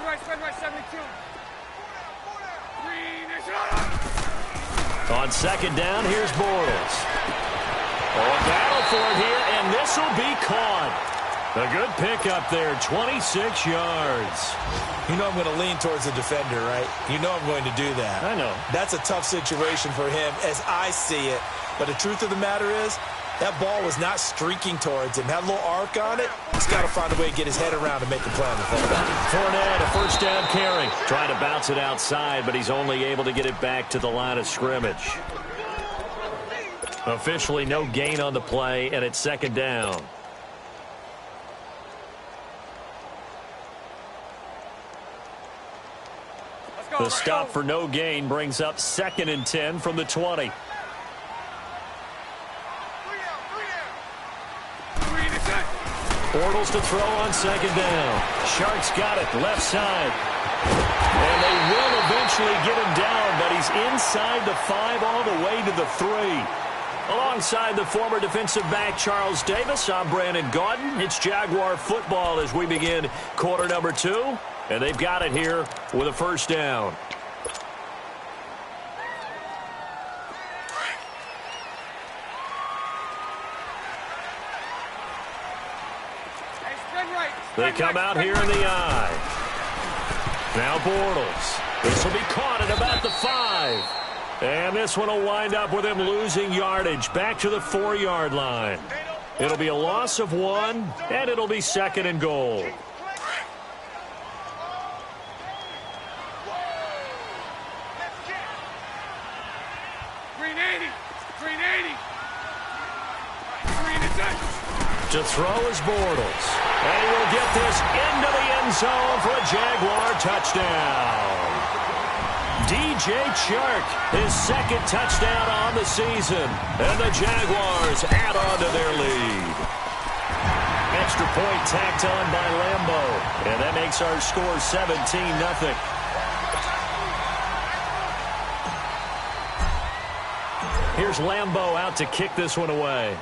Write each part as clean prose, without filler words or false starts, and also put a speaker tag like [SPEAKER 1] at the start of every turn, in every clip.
[SPEAKER 1] right, 72.
[SPEAKER 2] On second down, here's Bortles. A battle for it here, and this will be caught. A good pickup there, 26 yards.
[SPEAKER 3] You know I'm going to lean towards the defender, right? You know I'm going to do that.
[SPEAKER 2] I know.
[SPEAKER 3] That's a tough situation for him as I see it. But the truth of the matter is, that ball was not streaking towards him. Had a little arc on it. He's got to find a way to get his head around and make a play on the football.
[SPEAKER 2] Fournette, a first down carry. Trying to bounce it outside, but he's only able to get it back to the line of scrimmage. Officially no gain on the play, and it's second down. The stop for no gain brings up 2nd and 10 from the 20. Bortles to throw on second down. Sharks got it left side. And they will eventually get him down, but he's inside the 5 all the way to the 3. Alongside the former defensive back Charles Davis, I'm Brandon Gaudin. It's Jaguar football as we begin quarter number 2. And they've got it here with a first down. They come out here in the eye. Now Bortles. This will be caught at about the 5. And this one will wind up with him losing yardage back to the 4-yard line. It'll be a loss of 1, and it'll be 2nd and goal. To throw is Bortles. And he will get this into the end zone for a Jaguar touchdown. DJ Chark, his 2nd touchdown on the season. And the Jaguars add on to their lead. Extra point tacked on by Lambo. And that makes our score 17-0. Here's Lambo out to kick this one away.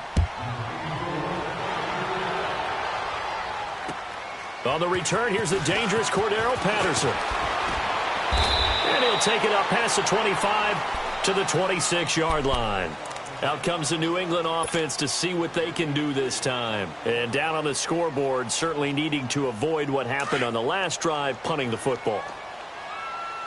[SPEAKER 2] On the return, here's the dangerous Cordero Patterson. And he'll take it up past the 25 to the 26-yard line. Out comes the New England offense to see what they can do this time. And down on the scoreboard, certainly needing to avoid what happened on the last drive, punting the football.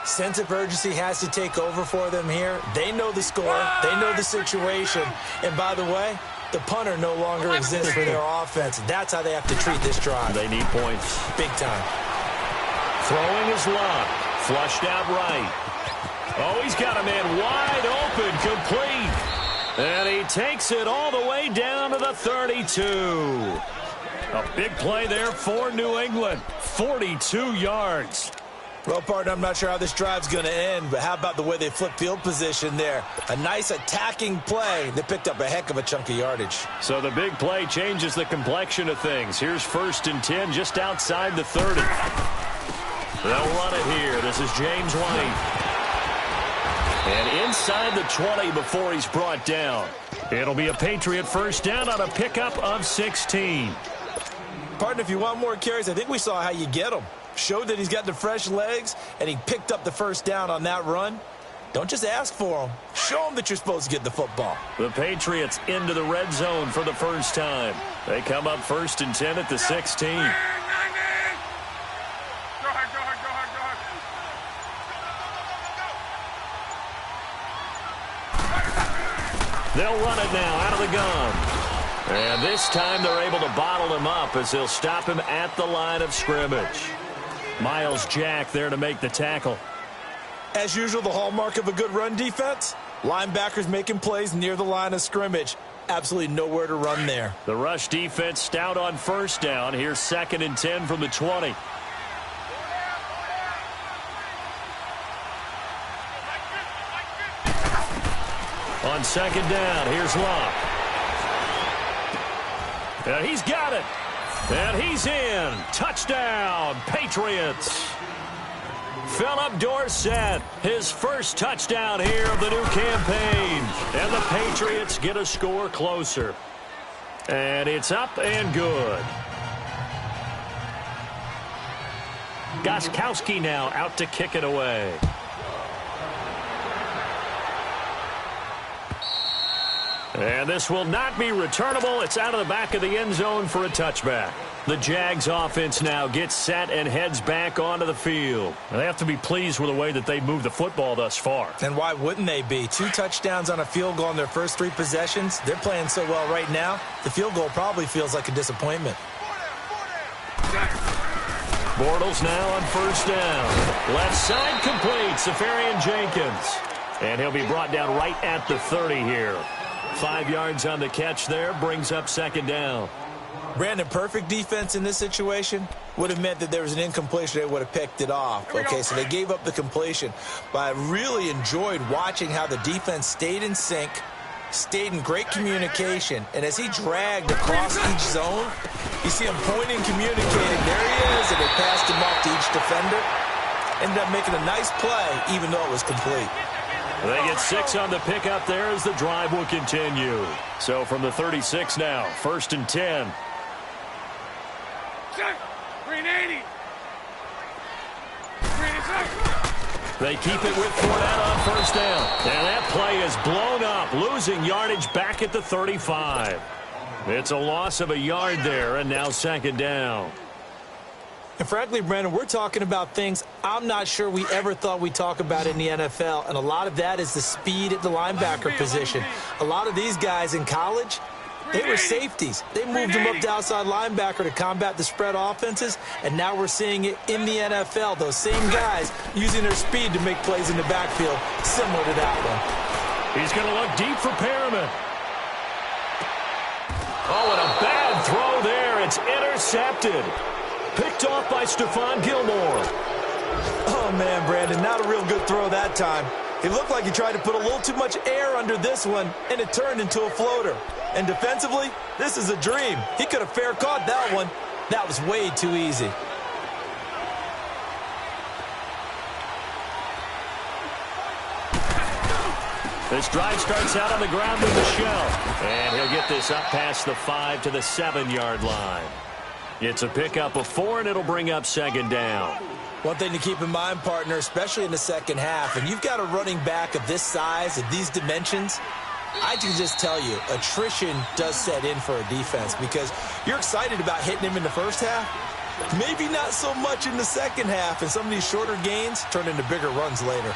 [SPEAKER 3] Sense of urgency has to take over for them here. They know the score. They know the situation. And by the way, the punter no longer exists for their offense. That's how they have to treat this drive.
[SPEAKER 2] They need points.
[SPEAKER 3] Big time.
[SPEAKER 2] Throwing is locked. Flushed out right. Oh, he's got a man wide open, complete. And he takes it all the way down to the 32. A big play there for New England. 42 yards.
[SPEAKER 3] Well, partner, I'm not sure how this drive's going to end, but how about the way they flip field position there? A nice attacking play. They picked up a heck of a chunk of yardage.
[SPEAKER 2] So the big play changes the complexion of things. Here's 1st and 10 just outside the 30. They'll run it here. This is James White. And inside the 20 before he's brought down. It'll be a Patriot first down on a pickup of 16.
[SPEAKER 3] Partner, if you want more carries, I think we saw how you get them. Showed that he's got the fresh legs, and he picked up the first down on that run. Don't just ask for him. Show him that you're supposed to get the football.
[SPEAKER 2] The Patriots into the red zone for the first time. They come up 1st and 10 at the 16. They'll run it now out of the gun. And this time they're able to bottle him up as they'll stop him at the line of scrimmage. Miles Jack there to make the tackle.
[SPEAKER 3] As usual, the hallmark of a good run defense, linebackers making plays near the line of scrimmage. Absolutely nowhere to run there.
[SPEAKER 2] The rush defense stout on first down. Here's 2nd and 10 from the 20. On second down, here's Locke. And he's got it. And he's in. Touchdown, Patriots. Philip Dorsett, his first touchdown here of the new campaign. And the Patriots get a score closer. And it's up and good. Gostkowski now out to kick it away. And this will not be returnable. It's out of the back of the end zone for a touchback. The Jags offense now gets set and heads back onto the field.
[SPEAKER 1] And they have to be pleased with the way that they moved the football thus far.
[SPEAKER 3] And why wouldn't they be? 2 touchdowns on a field goal in their first 3 possessions. They're playing so well right now, the field goal probably feels like a disappointment.
[SPEAKER 2] Bortles now on first down. Left side complete. Safarian Jenkins. And he'll be brought down right at the 30 here. 5 yards on the catch there. Brings up second down.
[SPEAKER 3] Brandon, perfect defense in this situation would have meant that there was an incompletion. They would have picked it off. Okay, so they gave up the completion. But I really enjoyed watching how the defense stayed in sync, stayed in great communication. And as he dragged across each zone, you see him pointing, communicating. There he is, and they passed him off to each defender. Ended up making a nice play, even though it was complete.
[SPEAKER 2] They get 6 on the pickup there as the drive will continue. So from the 36 now, 1st and 10. They keep it with Fournette on first down. And that play is blown up, losing yardage back at the 35. It's a loss of a yard there, and now second down.
[SPEAKER 3] And frankly, Brandon, we're talking about things I'm not sure we ever thought we'd talk about in the NFL. And a lot of that is the speed at the linebacker position. A lot of these guys in college, they were safeties. They moved them up to outside linebacker to combat the spread offenses, and now we're seeing it in the NFL. Those same guys using their speed to make plays in the backfield, similar to that one.
[SPEAKER 2] He's going to look deep for Perriman. Oh, and a bad throw there. It's intercepted. Picked off by Stephon Gilmore.
[SPEAKER 3] Oh, man, Brandon, not a real good throw that time. It looked like he tried to put a little too much air under this one, and it turned into a floater. And defensively, this is a dream. He could have fair caught that one. That was way too easy.
[SPEAKER 2] This drive starts out on the ground with Michel. And he'll get this up past the 5 to the 7-yard line. It's a pickup of 4, and it'll bring up second down.
[SPEAKER 3] One thing to keep in mind, partner, especially in the second half, and you've got a running back of this size, of these dimensions, I can just tell you, attrition does set in for a defense because you're excited about hitting him in the first half. Maybe not so much in the second half, and some of these shorter gains turn into bigger runs later.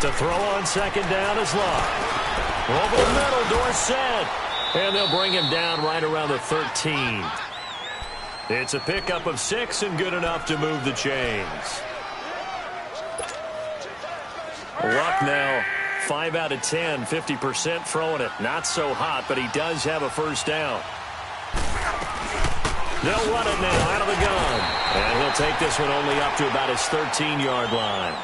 [SPEAKER 2] To throw on second down is Locke. Over the middle, Dorsett. And they'll bring him down right around the 13. It's a pickup of 6 and good enough to move the chains. Luck now 5 out of 10, 50% throwing it. Not so hot, but he does have a first down. They'll run it now out of the gun. And he'll take this one only up to about his 13-yard line.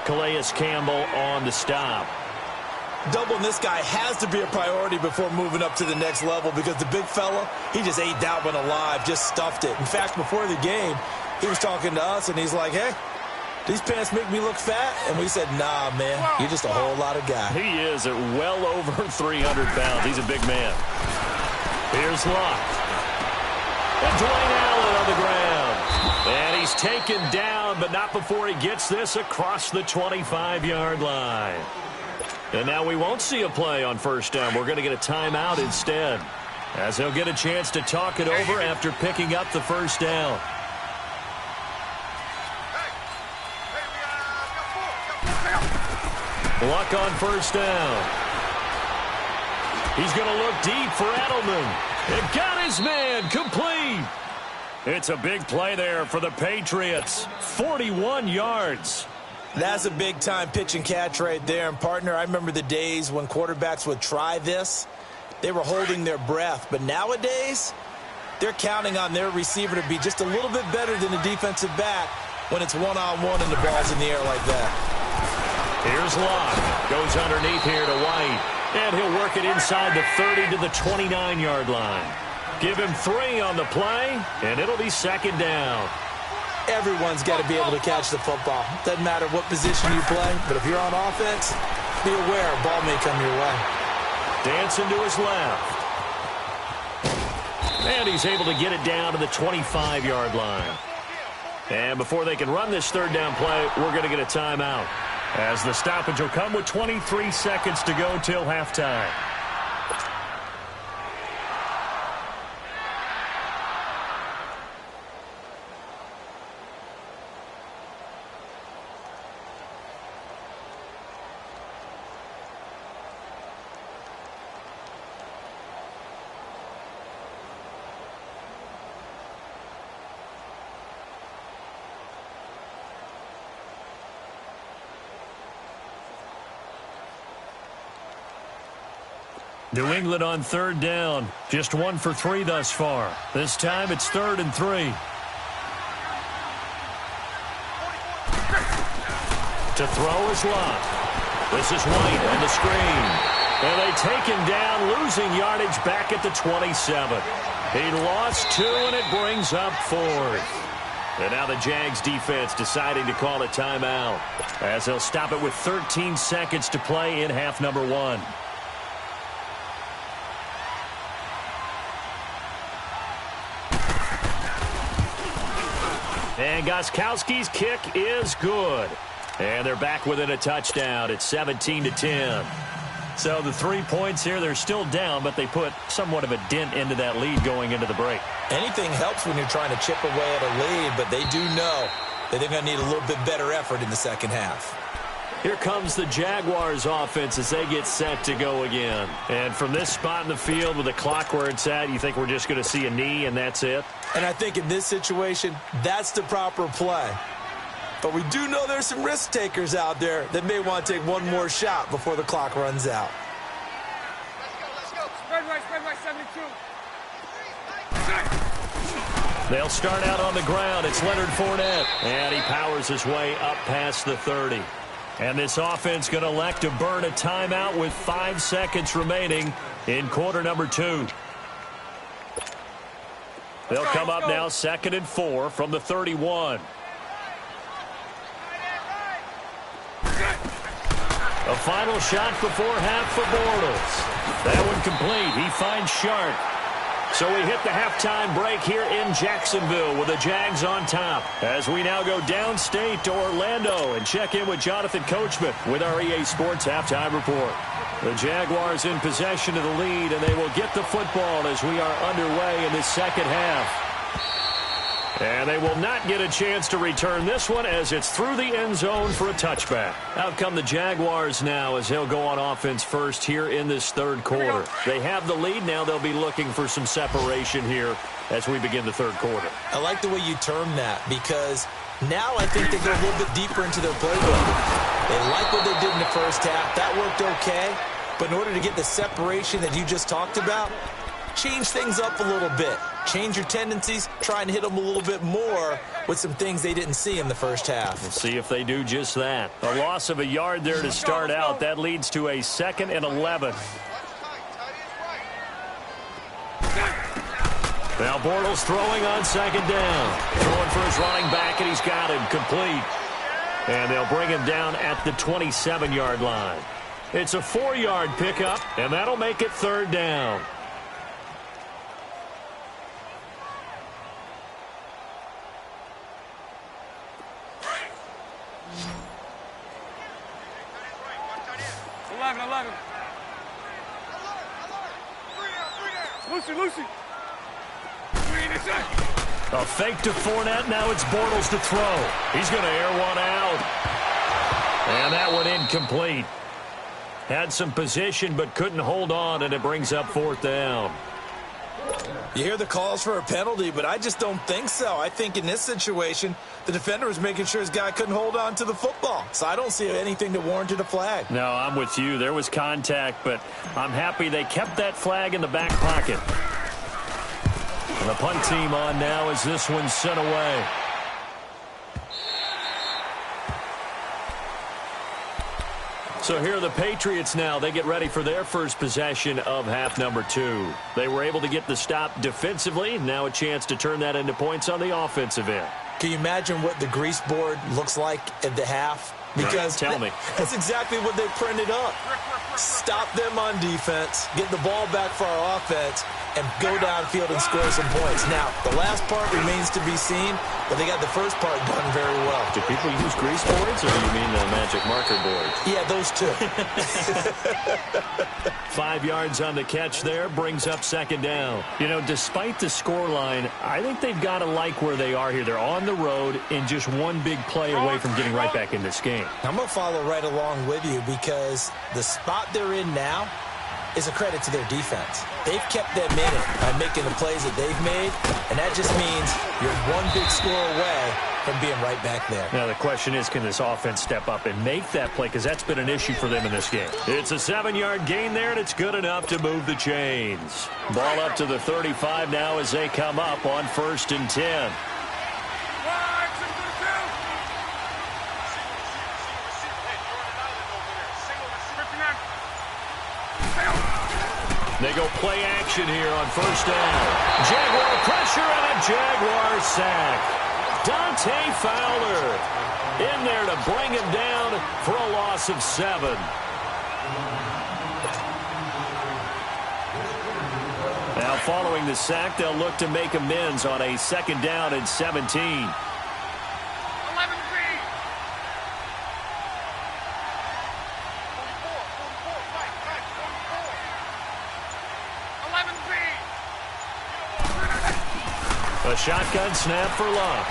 [SPEAKER 2] Calais Campbell on the stop.
[SPEAKER 3] Doubling this guy has to be a priority before moving up to the next level because the big fella, he just ate that one alive, just stuffed it. In fact, before the game, he was talking to us, and he's like, hey, these pants make me look fat? And we said, nah, man, you're just a whole lot of guy.
[SPEAKER 2] He is at well over 300 pounds. He's a big man. Here's Locke. And Dwayne Allen on the ground. And he's taken down, but not before he gets this across the 25-yard line. And now we won't see a play on first down. We're going to get a timeout instead, as he'll get a chance to talk it over after picking up the first down. Luck on first down. He's going to look deep for Edelman. And got his man complete. It's a big play there for the Patriots. 41 yards.
[SPEAKER 3] That's a big-time pitch and catch right there. And, partner, I remember the days when quarterbacks would try this. They were holding their breath. But nowadays, they're counting on their receiver to be just a little bit better than the defensive back when it's one-on-one and the ball's in the air like that.
[SPEAKER 2] Here's Locke. Goes underneath here to White. And he'll work it inside the 30 to the 29-yard line. Give him 3 on the play, and it'll be second down.
[SPEAKER 3] Everyone's got to be able to catch the football. Doesn't matter what position you play, but if you're on offense, be aware a ball may come your way.
[SPEAKER 2] Dancing to his left. And he's able to get it down to the 25-yard line. And before they can run this third down play, we're going to get a timeout, as the stoppage will come with 23 seconds to go till halftime. New England on third down. Just 1 for 3 thus far. This time it's 3rd and 3. To throw is Lott. This is White on the screen. And they take him down, losing yardage back at the 27. He lost 2, and it brings up 4th. And now the Jags defense deciding to call a timeout, as they'll stop it with 13 seconds to play in half number 1. And Gostkowski's kick is good. And they're back within a touchdown. It's 17-10. So the 3 points here, they're still down, but they put somewhat of a dent into that lead going into the break.
[SPEAKER 3] Anything helps when you're trying to chip away at a lead, but they do know that they're going to need a little bit better effort in the second half.
[SPEAKER 2] Here comes the Jaguars offense as they get set to go again. And from this spot in the field with the clock where it's at, you think we're just going to see a knee and that's it?
[SPEAKER 3] And I think in this situation, that's the proper play. But we do know there's some risk takers out there that may want to take one more shot before the clock runs out.
[SPEAKER 4] Let's go. Spread right, 72.
[SPEAKER 2] They'll start out on the ground. It's Leonard Fournette. And he powers his way up past the 30. And this offense going to elect to burn a timeout with 5 seconds remaining in quarter number 2. They'll come up now 2nd and 4 from the 31. A final shot before half for Bortles. That one complete. He finds Shark. So we hit the halftime break here in Jacksonville with the Jags on top, as we now go downstate to Orlando and check in with Jonathan Coachman with our EA Sports Halftime Report. The Jaguars in possession of the lead, and they will get the football as we are underway in the second half. And they will not get a chance to return this one as it's through the end zone for a touchback. Out come the Jaguars now as they'll go on offense first here in this third quarter. They have the lead now. They'll be looking for some separation here as we begin the third quarter.
[SPEAKER 3] I like the way you term that, because now I think they go a little bit deeper into their playbook. They like what they did in the first half. That worked okay. But in order to get the separation that you just talked about, change things up a little bit. Change your tendencies, try and hit them a little bit more with some things they didn't see in the first half.
[SPEAKER 2] We'll see if they do just that. A loss of a yard there to start out. That leads to a 2nd and 11. Now Bortles throwing on 2nd down. Throwing for his running back, and he's got him complete. And they'll bring him down at the 27-yard line. It's a 4-yard pickup, and that'll make it 3rd down.
[SPEAKER 4] Lucy.
[SPEAKER 2] A fake to Fournette. Now it's Bortles to throw. He's going to air one out. And that one incomplete. Had some position but couldn't hold on, and it brings up 4th down.
[SPEAKER 3] You hear the calls for a penalty, but I just don't think so. I think in this situation, the defender was making sure his guy couldn't hold on to the football. So I don't see anything that warranted a flag.
[SPEAKER 2] No, I'm with you. There was contact, but I'm happy they kept that flag in the back pocket. And the punt team on now as this one's sent away. So here are the Patriots now. They get ready for their first possession of half number 2. They were able to get the stop defensively. Now a chance to turn that into points on the offensive end.
[SPEAKER 3] Can you imagine what the grease board looks like at the half? Because
[SPEAKER 2] tell me.
[SPEAKER 3] That's exactly what they printed up. Stop them on defense, get the ball back for our offense, and go downfield and score some points. Now, the last part remains to be seen, but they got the first part done very well.
[SPEAKER 2] Do people use grease boards, or do you mean the magic marker boards?
[SPEAKER 3] Yeah, those two.
[SPEAKER 2] 5 yards on the catch there, brings up second down. You know, despite the scoreline, I think they've got to like where they are here. They're on the road and just one big play away from getting right back in this game.
[SPEAKER 3] I'm going to follow right along with you because the spot they're in now is a credit to their defense. They've kept them in it by making the plays that they've made, and that just means you're one big score away from being right back there.
[SPEAKER 2] Now, the question is, can this offense step up and make that play? Because that's been an issue for them in this game. It's a 7-yard gain there, and it's good enough to move the chains. Ball up to the 35 now as they come up on 1st and 10. They go play action here on 1st down. Jaguar pressure and a Jaguar sack. Dante Fowler in there to bring him down for a loss of 7. Now following the sack, they'll look to make amends on a 2nd down and 17. A shotgun snap for Love.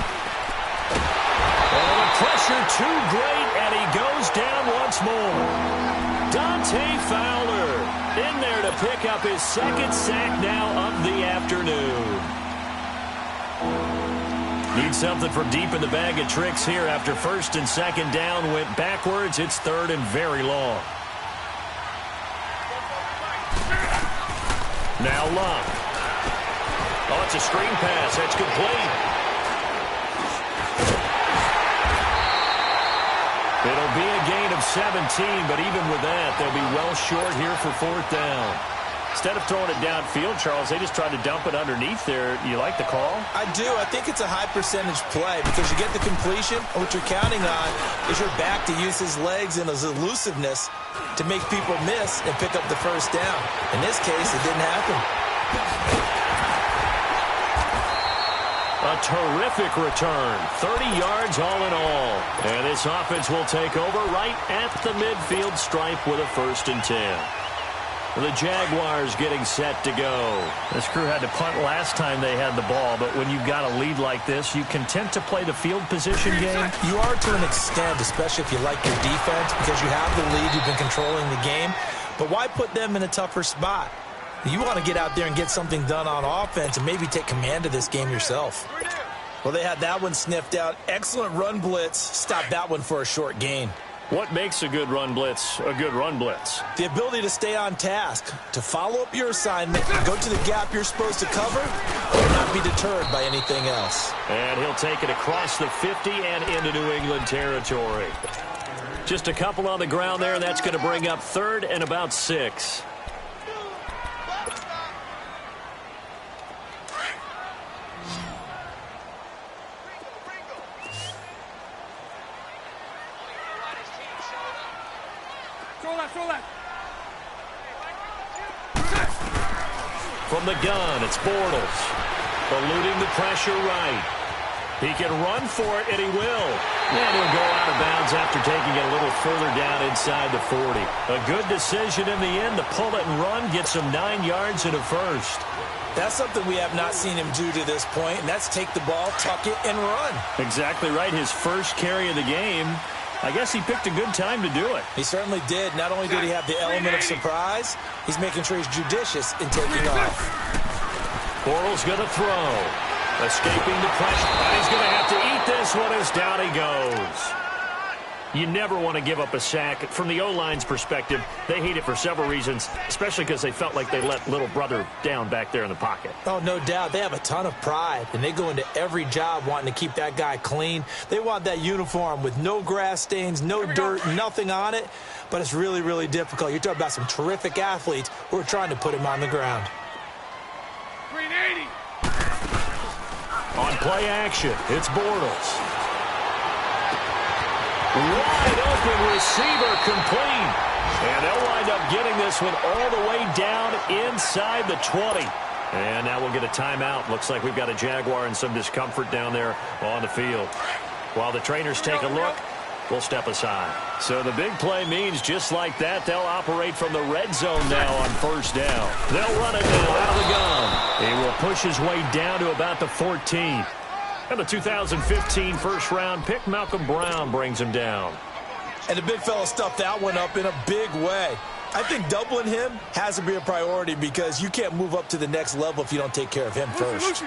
[SPEAKER 2] Oh, the pressure too great, and he goes down once more. Dante Fowler in there to pick up his 2nd sack now of the afternoon. Need something from deep in the bag of tricks here after 1st and 2nd down went backwards. It's 3rd and very long. Now Love. Oh, it's a screen pass. That's complete. It'll be a gain of 17, but even with that, they'll be well short here for 4th down. Instead of throwing it downfield, Charles, they just tried to dump it underneath there. You like the call?
[SPEAKER 3] I do. I think it's a high-percentage play because you get the completion, and what you're counting on is your back to use his legs and his elusiveness to make people miss and pick up the 1st down. In this case, it didn't happen.
[SPEAKER 2] A terrific return. 30 yards all in all. And this offense will take over right at the midfield stripe with a 1st and 10. The Jaguars getting set to go. This crew had to punt last time they had the ball, but when you've got a lead like this, you content to play the field position game?
[SPEAKER 3] You are to an extent, especially if you like your defense, because you have the lead, you've been controlling the game. But why put them in a tougher spot? You want to get out there and get something done on offense and maybe take command of this game yourself. Well, they had that one sniffed out. Excellent run blitz. Stop that one for a short gain.
[SPEAKER 2] What makes a good run blitz a good run blitz?
[SPEAKER 3] The ability to stay on task, to follow up your assignment, go to the gap you're supposed to cover, and not be deterred by anything else.
[SPEAKER 2] And he'll take it across the 50 and into New England territory. Just a couple on the ground there, and that's going to bring up 3rd and about 6. From the gun, it's Bortles. Eluding the pressure right. He can run for it, and he will. And he'll go out of bounds after taking it a little further down inside the 40. A good decision in the end to pull it and run, get some 9 yards and a 1st.
[SPEAKER 3] That's something we have not seen him do to this point, and that's take the ball, tuck it, and run.
[SPEAKER 2] Exactly right. His first carry of the game. I guess he picked a good time to do it.
[SPEAKER 3] He certainly did. Not only did he have the element of surprise, he's making sure he's judicious in taking off.
[SPEAKER 2] Bortles going to throw. Escaping the pressure. And he's going to have to eat this one as down he goes.
[SPEAKER 1] You never want to give up a sack. From the O-line's perspective, they hate it for several reasons, especially because they felt like they let little brother down back there in the pocket.
[SPEAKER 3] Oh, no doubt. They have a ton of pride, and they go into every job wanting to keep that guy clean. They want that uniform with no grass stains, no dirt, nothing on it. But it's really, really difficult. You're talking about some terrific athletes who are trying to put him on the ground.
[SPEAKER 4] 380.
[SPEAKER 2] On play action, it's Bortles. Wide open receiver complete. And they'll wind up getting this one all the way down inside the 20. And now we'll get a timeout. Looks like we've got a Jaguar and some discomfort down there on the field. While the trainers take a look, we'll step aside. So the big play means just like that, they'll operate from the red zone now on first down. They'll run it now out of the gun. He will push his way down to about the 14. And the 2015 first-round pick, Malcolm Brown, brings him down.
[SPEAKER 3] And the big fella stuffed that one up in a big way. I think doubling him has to be a priority because you can't move up to the next level if you don't take care of him first.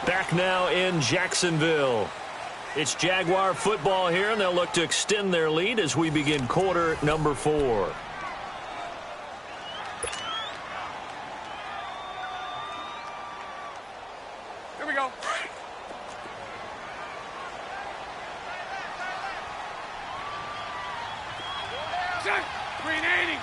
[SPEAKER 2] Back now in Jacksonville. It's Jaguar football here, and they'll look to extend their lead as we begin quarter number 4.
[SPEAKER 4] Here we go. Set. 380.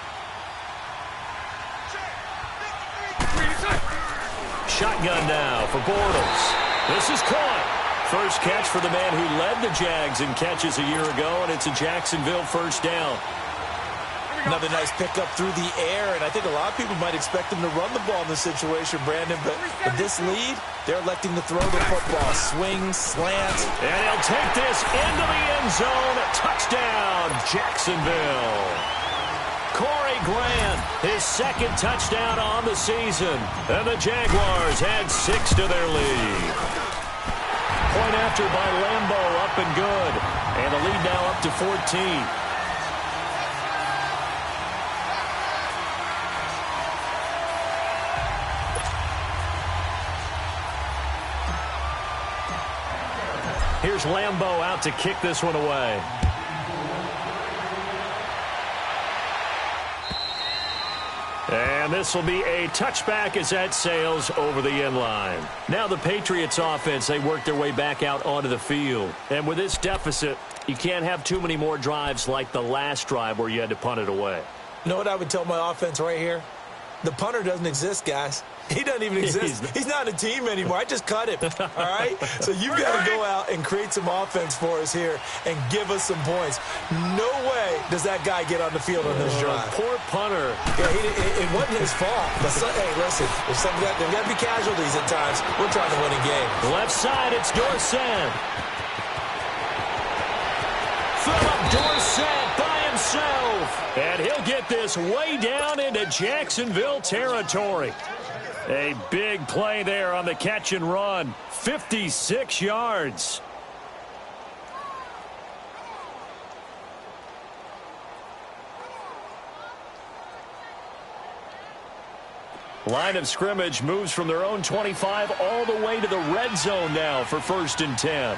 [SPEAKER 2] Shotgun now for Bortles. This is caught. First catch for the man who led the Jags in catches a year ago, and it's a Jacksonville first down.
[SPEAKER 3] Another nice pickup through the air, and I think a lot of people might expect him to run the ball in this situation, Brandon, but with this lead, they're electing to throw the football. Swing, slant.
[SPEAKER 2] And he'll take this into the end zone. Touchdown, Jacksonville. Corey Grant, his second touchdown on the season. And the Jaguars add 6 to their lead. Point after by Lambo, up and good. And the lead now up to 14. Here's Lambo out to kick this one away. And this will be a touchback as that sails over the end line. Now the Patriots offense, they work their way back out onto the field. And with this deficit, you can't have too many more drives like the last drive where you had to punt it away.
[SPEAKER 3] You know what I would tell my offense right here? The punter doesn't exist, guys. He doesn't even exist. He's not a team anymore. I just cut him, all right? So you've got to go out and create some offense for us here and give us some points. No way does that guy get on the field on this drive.
[SPEAKER 2] Poor punter.
[SPEAKER 3] Yeah, it wasn't his fault. But hey, listen, there's got to be casualties at times. We're trying to win a game.
[SPEAKER 2] Left side, it's Dorsett. Philip Dorsett by himself. And he'll get this way down into Jacksonville territory. A big play there on the catch and run. 56 yards. Line of scrimmage moves from their own 25 all the way to the red zone now for 1st and 10.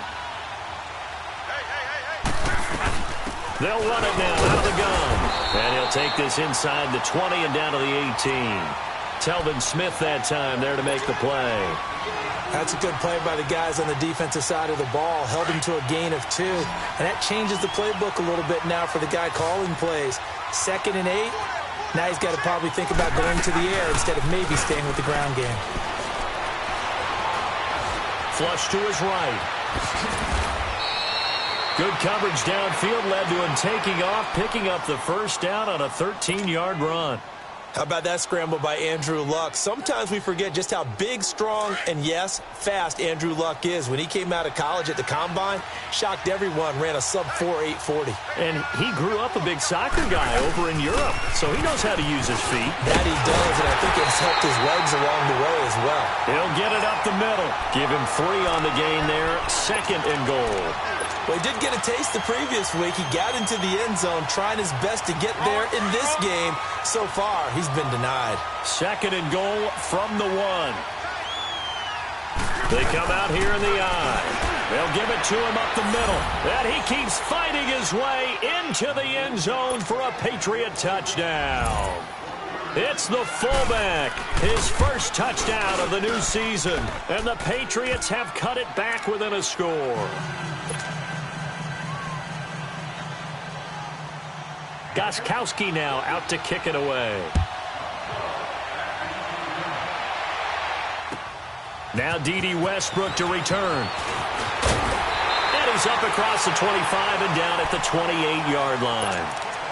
[SPEAKER 2] They'll run it now out of the gun. And he'll take this inside the 20 and down to the 18. Telvin Smith that time there to make the play.
[SPEAKER 3] That's a good play by the guys on the defensive side of the ball. Held him to a gain of 2. And that changes the playbook a little bit now for the guy calling plays. 2nd and 8. Now he's got to probably think about going to the air instead of maybe staying with the ground game.
[SPEAKER 2] Flush to his right. Good coverage downfield led to him taking off, picking up the first down on a 13-yard run.
[SPEAKER 3] How about that scramble by Andrew Luck? Sometimes we forget just how big, strong, and, yes, fast Andrew Luck is. When he came out of college at the Combine, shocked everyone, ran a sub-4 840.
[SPEAKER 2] And he grew up a big soccer guy over in Europe, so he knows how to use his feet.
[SPEAKER 3] That he does, and I think it's helped his legs along the way as well.
[SPEAKER 2] He'll get it up the middle. Give him 3 on the gain there, 2nd and goal.
[SPEAKER 3] Well, he did get a taste the previous week. He got into the end zone, trying his best to get there in this game. So far, he's been denied.
[SPEAKER 2] 2nd and goal from the 1. They come out here in the I. They'll give it to him up the middle. And he keeps fighting his way into the end zone for a Patriot touchdown. It's the fullback, his first touchdown of the new season. And the Patriots have cut it back within a score. Gostkowski now out to kick it away. Now D.D. Westbrook to return. And he's up across the 25 and down at the 28-yard line.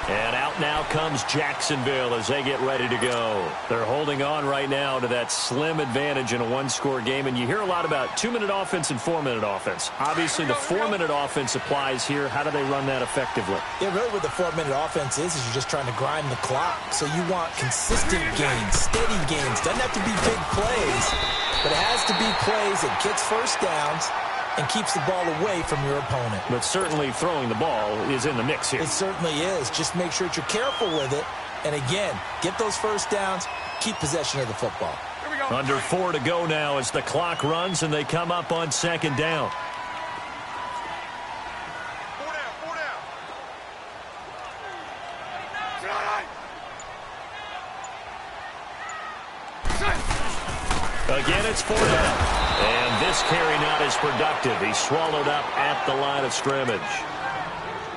[SPEAKER 2] And out now comes Jacksonville as they get ready to go. They're holding on right now to that slim advantage in a one-score game. And you hear a lot about 2-minute offense and 4-minute offense. Obviously, the 4-minute offense applies here. How do they run that effectively?
[SPEAKER 3] Yeah, really what the 4-minute offense is you're just trying to grind the clock. So you want consistent gains, steady gains. Doesn't have to be big plays, but it has to be plays that gets first downs and keeps the ball away from your opponent.
[SPEAKER 2] But certainly throwing the ball is in the mix here.
[SPEAKER 3] It certainly is. Just make sure that you're careful with it. And again, get those first downs, keep possession of the football.
[SPEAKER 4] Here we go.
[SPEAKER 2] Under 4 to go now as the clock runs and they come up on second down.
[SPEAKER 4] Four down.
[SPEAKER 2] Again, it's 4 down. And this carry not as productive. He's swallowed up at the line of scrimmage.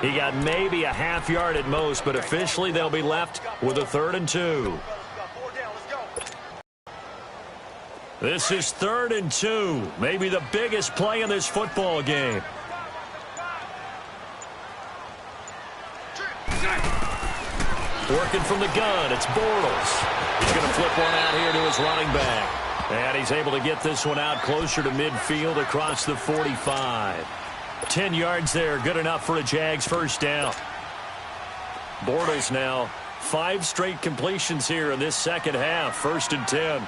[SPEAKER 2] He got maybe a half yard at most, but officially they'll be left with a 3rd and 2. This is 3rd and 2. Maybe the biggest play in this football game. Working from the gun, it's Bortles. He's going to flip one out here to his running back. And he's able to get this one out closer to midfield across the 45. 10 yards there, good enough for a Jags first down. Bortles now, 5 straight completions here in this second half, 1st and 10.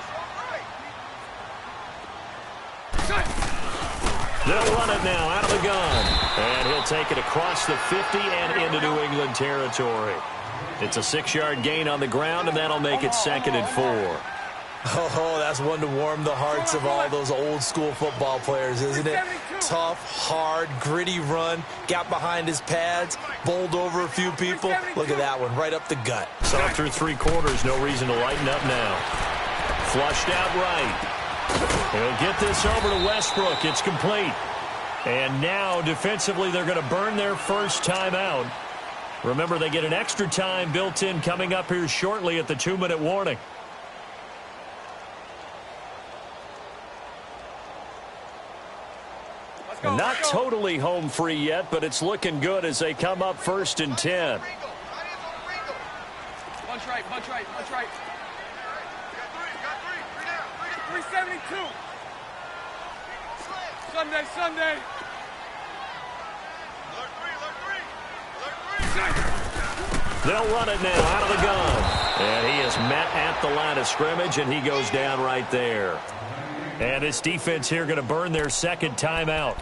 [SPEAKER 2] They'll run it now out of the gun. And he'll take it across the 50 and into New England territory. It's a 6-yard gain on the ground, and that'll make it 2nd and 4.
[SPEAKER 3] Oh, that's one to warm the hearts of all those old-school football players, isn't it? Tough, hard, gritty run, got behind his pads, bowled over a few people. Look at that one, right up the gut.
[SPEAKER 2] So through 3 quarters, no reason to lighten up now. Flushed out right. He'll get this over to Westbrook. It's complete. And now, defensively, they're going to burn their first timeout. Remember, they get an extra time built in coming up here shortly at the 2-minute warning. Not totally home free yet, but it's looking good as they come up 1st and 10.
[SPEAKER 4] Bunch right. Got 3 down. 372. Sunday.
[SPEAKER 2] They'll run it now out of the gun. And he is met at the line of scrimmage, and he goes down right there. And this defense here going to burn their 2nd timeout.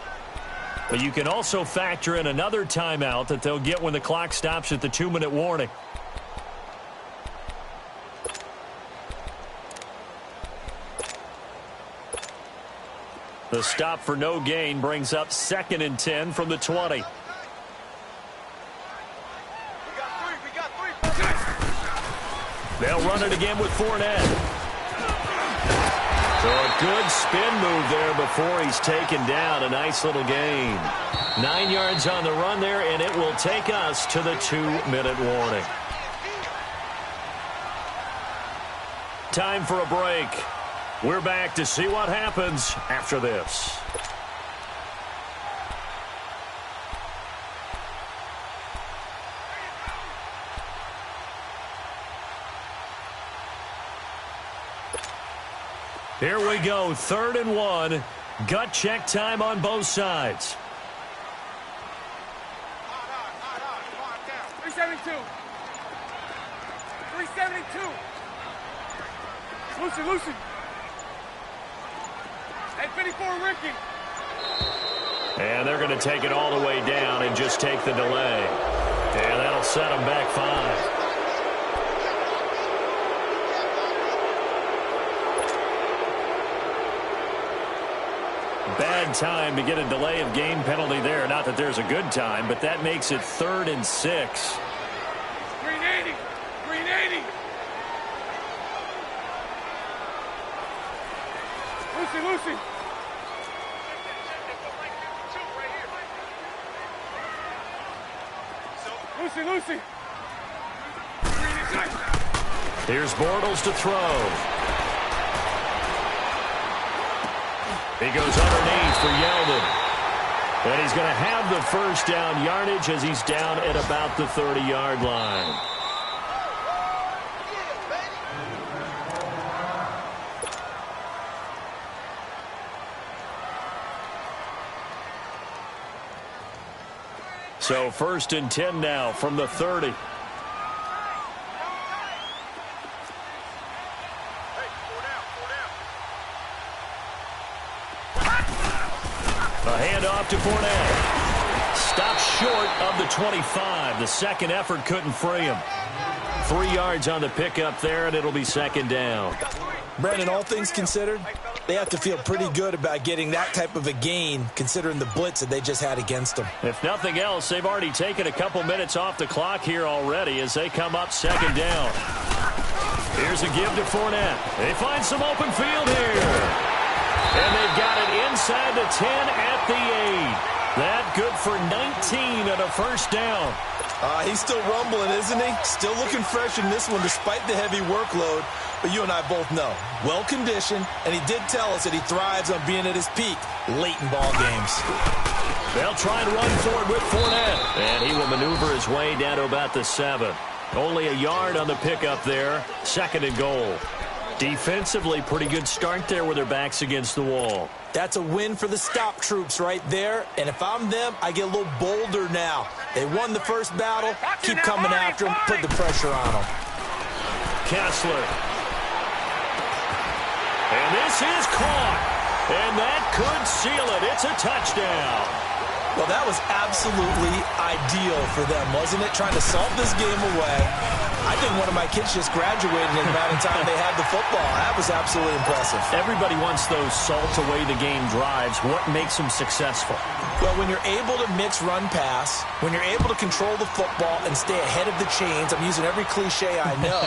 [SPEAKER 2] But you can also factor in another timeout that they'll get when the clock stops at the 2-minute warning. The stop for no gain brings up 2nd and 10 from the 20.
[SPEAKER 4] We got three.
[SPEAKER 2] They'll run it again with Fournette. So a good spin move there before he's taken down. A nice little gain. 9 yards on the run there, and it will take us to the 2-minute warning. Time for a break. We're back to see what happens after this. Here we go, 3rd and 1. Gut check time on both sides.
[SPEAKER 4] 372. Loosen. Hey, 54, Ricky.
[SPEAKER 2] And they're going to take it all the way down and just take the delay. And that'll set them back 5. Bad in time to get a delay of game penalty there. Not that there's a good time, but that makes it 3rd and 6.
[SPEAKER 4] Green 80. Green 80. Lucy. Lucy.
[SPEAKER 2] Here's Bortles to throw. He goes underneath for Yeldon. And he's going to have the first down yardage as he's down at about the 30-yard line. So 1st and 10 now from the 30. A handoff to Fournette. Stopped short of the 25. The second effort couldn't free him. 3 yards on the pickup there, and it'll be 2nd down.
[SPEAKER 3] Brandon, all things considered, they have to feel pretty good about getting that type of a gain, considering the blitz that they just had against them.
[SPEAKER 2] If nothing else, they've already taken a couple minutes off the clock here already as they come up 2nd down. Here's a give to Fournette. They find some open field here. And they've got it inside the 10 at the 8. That good for 19 and a first down.
[SPEAKER 3] He's still rumbling, isn't he? Still looking fresh in this one despite the heavy workload. But you and I both know, well-conditioned, and he did tell us that he thrives on being at his peak late in ball games.
[SPEAKER 2] They'll try and run forward with Fournette. And he will maneuver his way down to about the 7. Only a yard on the pickup there. 2nd and goal. Defensively, pretty good start there with their backs against the wall.
[SPEAKER 3] That's a win for the stop troops right there. And if I'm them, I get a little bolder now. They won the first battle. Keep coming after them. Put the pressure on them.
[SPEAKER 2] Kessler. And this is caught. And that could seal it. It's a touchdown.
[SPEAKER 3] Well, that was absolutely ideal for them, wasn't it? Trying to solve this game away. I think one of my kids just graduated in the amount of time they had the football. That was absolutely impressive.
[SPEAKER 2] Everybody wants those salt-away-the-game drives. What makes them successful?
[SPEAKER 3] Well, when you're able to mix run-pass, when you're able to control the football and stay ahead of the chains, I'm using every cliche I know,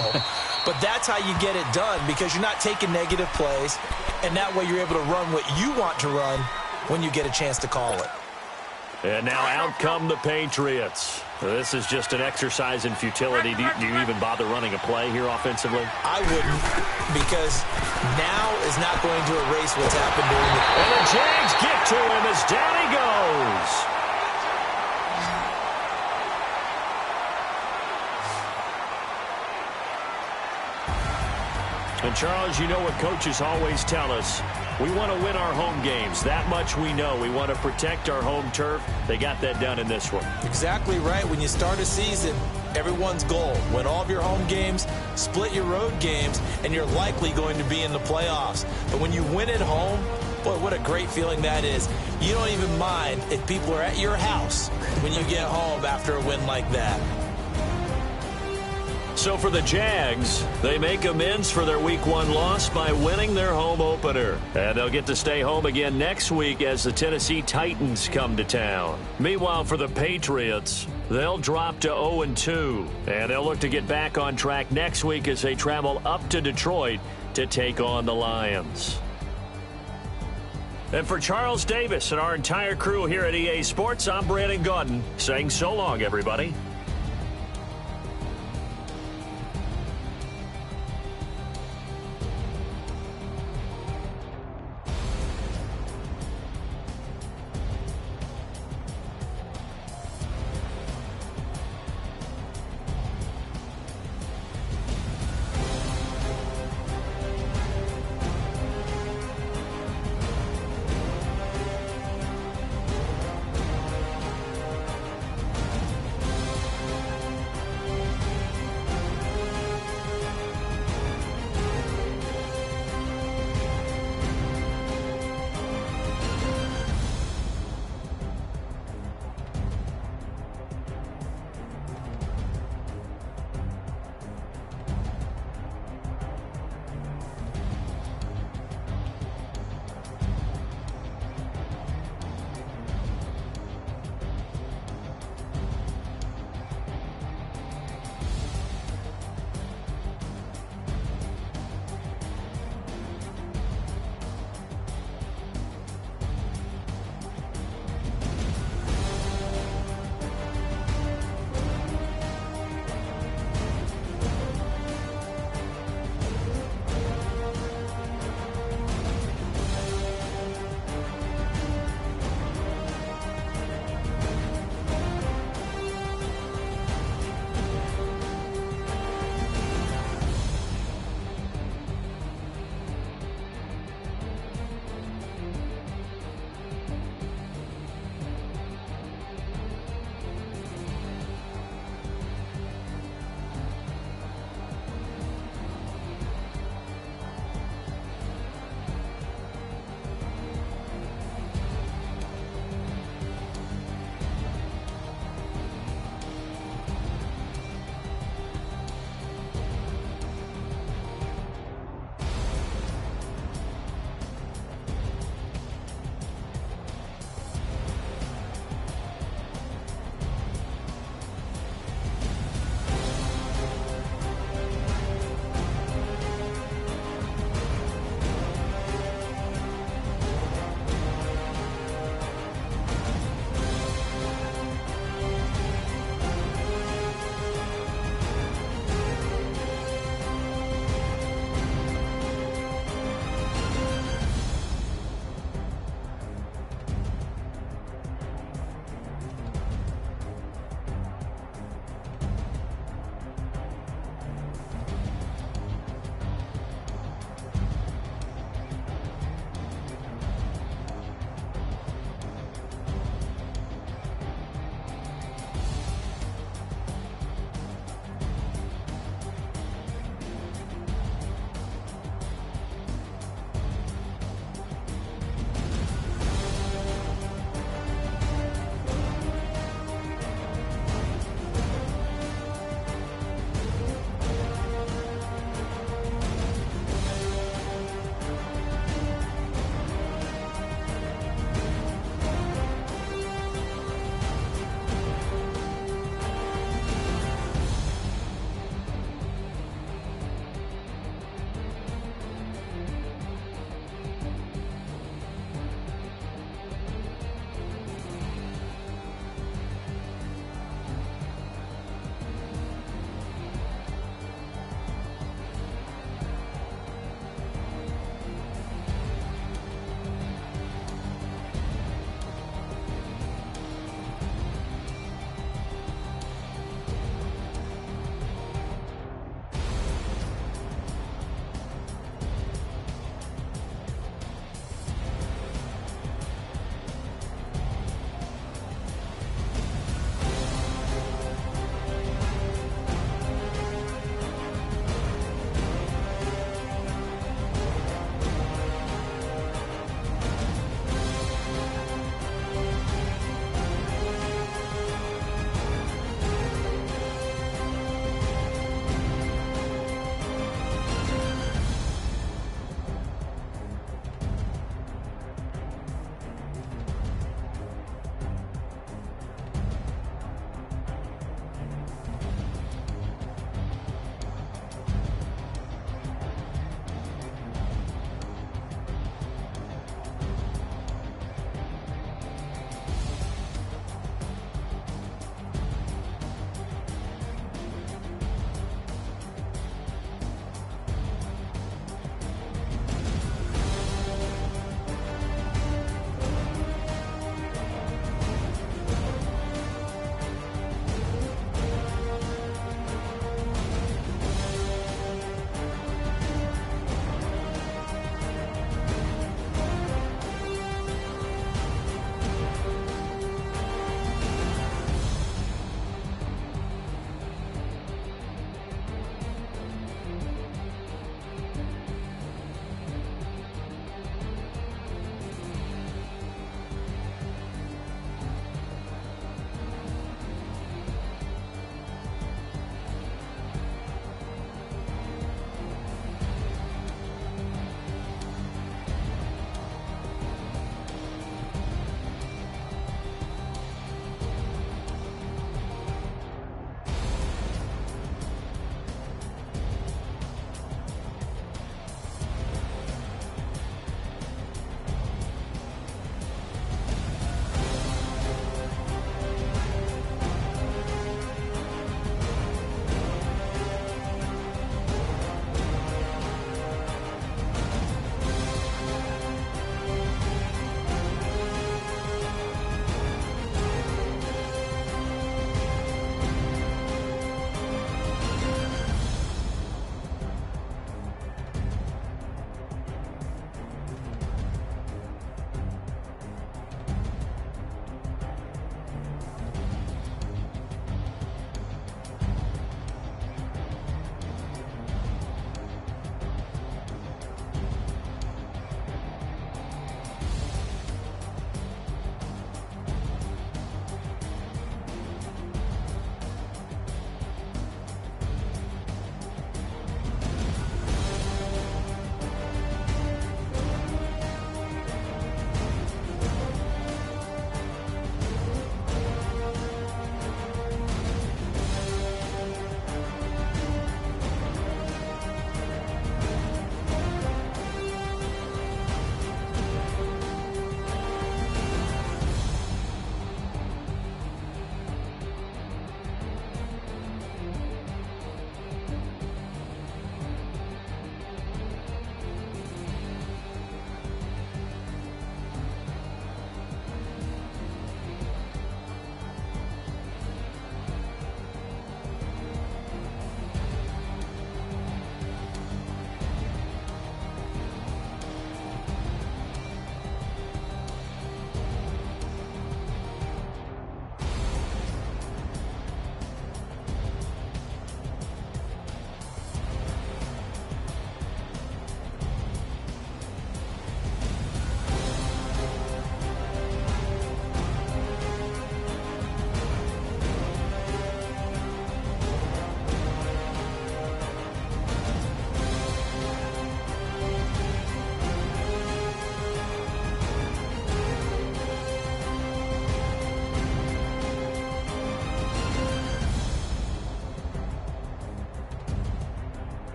[SPEAKER 3] but that's how you get it done because you're not taking negative plays, and that way you're able to run what you want to run when you get a chance to call it.
[SPEAKER 2] And now out come the Patriots. This is just an exercise in futility. Do you even bother running a play here offensively?
[SPEAKER 3] I wouldn't, because now is not going to erase what's happened during the...
[SPEAKER 2] And the Jags get to him as down he goes. And, Charles, you know what coaches always tell us. We want to win our home games. That much we know. We want to protect our home turf. They got that done in this one.
[SPEAKER 3] Exactly right. When you start a season, everyone's goal, win all of your home games, split your road games, and you're likely going to be in the playoffs. But when you win at home, boy, what a great feeling that is. You don't even mind if people are at your house when you get home after a win like that.
[SPEAKER 2] So for the Jags, they make amends for their Week 1 loss by winning their home opener. And they'll get to stay home again next week as the Tennessee Titans come to town. Meanwhile, for the Patriots, they'll drop to 0-2. And they'll look to get back on track next week as they travel up to Detroit to take on the Lions. And for Charles Davis and our entire crew here at EA Sports, I'm Brandon Gaudin saying so long, everybody.